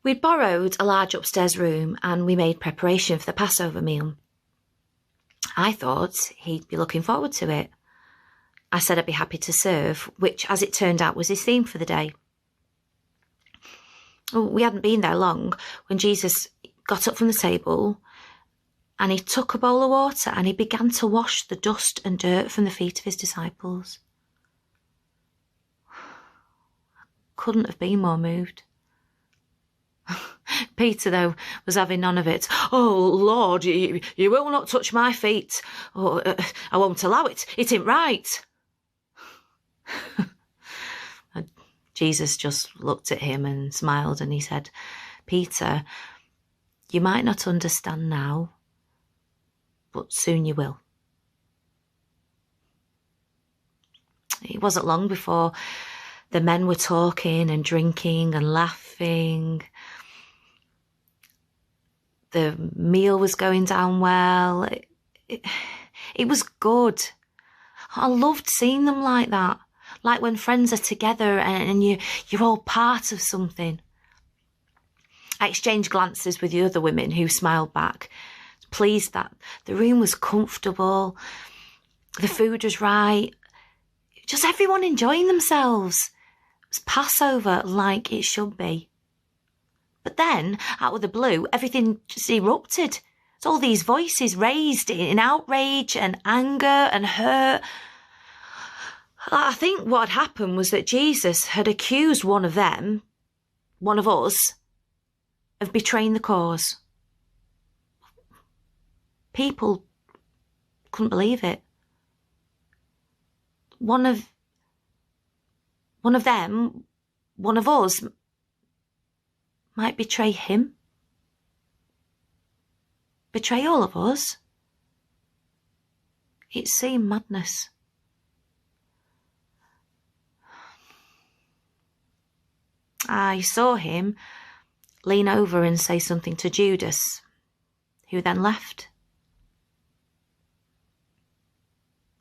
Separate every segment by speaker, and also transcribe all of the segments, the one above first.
Speaker 1: We'd borrowed a large upstairs room and we made preparation for the Passover meal. I thought he'd be looking forward to it. I said I'd be happy to serve, which, as it turned out, was his theme for the day. We hadn't been there long when Jesus got up from the table and he took a bowl of water and he began to wash the dust and dirt from the feet of his disciples. I couldn't have been more moved. Peter, though, was having none of it. "Oh, Lord, you will not touch my feet. Oh, I won't allow it. It ain't right." Jesus just looked at him and smiled and he said, "Peter, you might not understand now, but soon you will." It wasn't long before the men were talking and drinking and laughing. The meal was going down well. It was good. I loved seeing them like that. Like when friends are together and you're all part of something. I exchanged glances with the other women who smiled back, pleased that the room was comfortable, the food was right, just everyone enjoying themselves. It was Passover like it should be. But then, out of the blue, everything just erupted. It's all these voices raised in outrage and anger and hurt. I think what had happened was that Jesus had accused one of them, one of us, of betraying the cause. People couldn't believe it. One of them, one of us, might betray him. Betray all of us. It seemed madness. I saw him lean over and say something to Judas, who then left.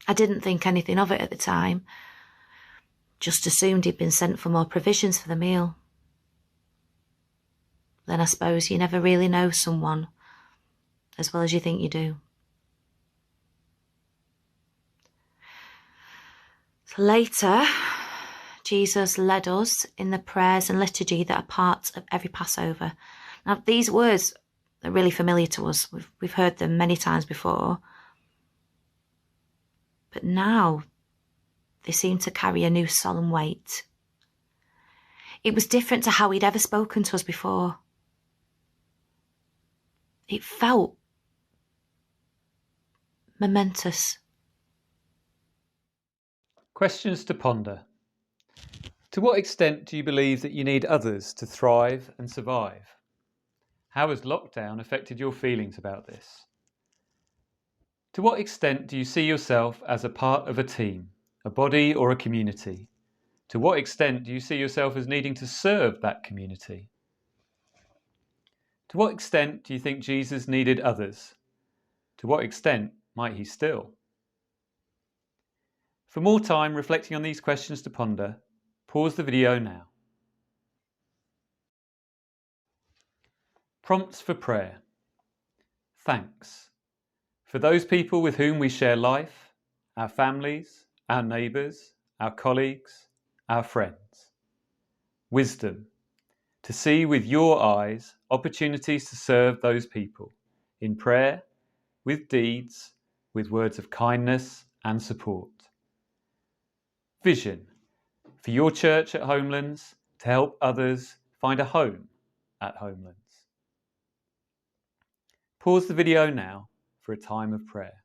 Speaker 1: I didn't think anything of it at the time. Just assumed he'd been sent for more provisions for the meal. Then I suppose you never really know someone as well as you think you do. So later, Jesus led us in the prayers and liturgy that are part of every Passover. Now, these words are really familiar to us. We've heard them many times before. But now they seem to carry a new solemn weight. It was different to how he'd ever spoken to us before. It felt momentous.
Speaker 2: Questions to ponder. To what extent do you believe that you need others to thrive and survive? How has lockdown affected your feelings about this? To what extent do you see yourself as a part of a team, a body or a community? To what extent do you see yourself as needing to serve that community? To what extent do you think Jesus needed others? To what extent might he still? For more time reflecting on these questions to ponder, pause the video now. Prompts for prayer. Thanks for those people with whom we share life, our families, our neighbours, our colleagues, our friends. Wisdom to see with your eyes opportunities to serve those people in prayer, with deeds, with words of kindness and support. Vision for your church at Homelands to help others find a home at Homelands. Pause the video now for a time of prayer.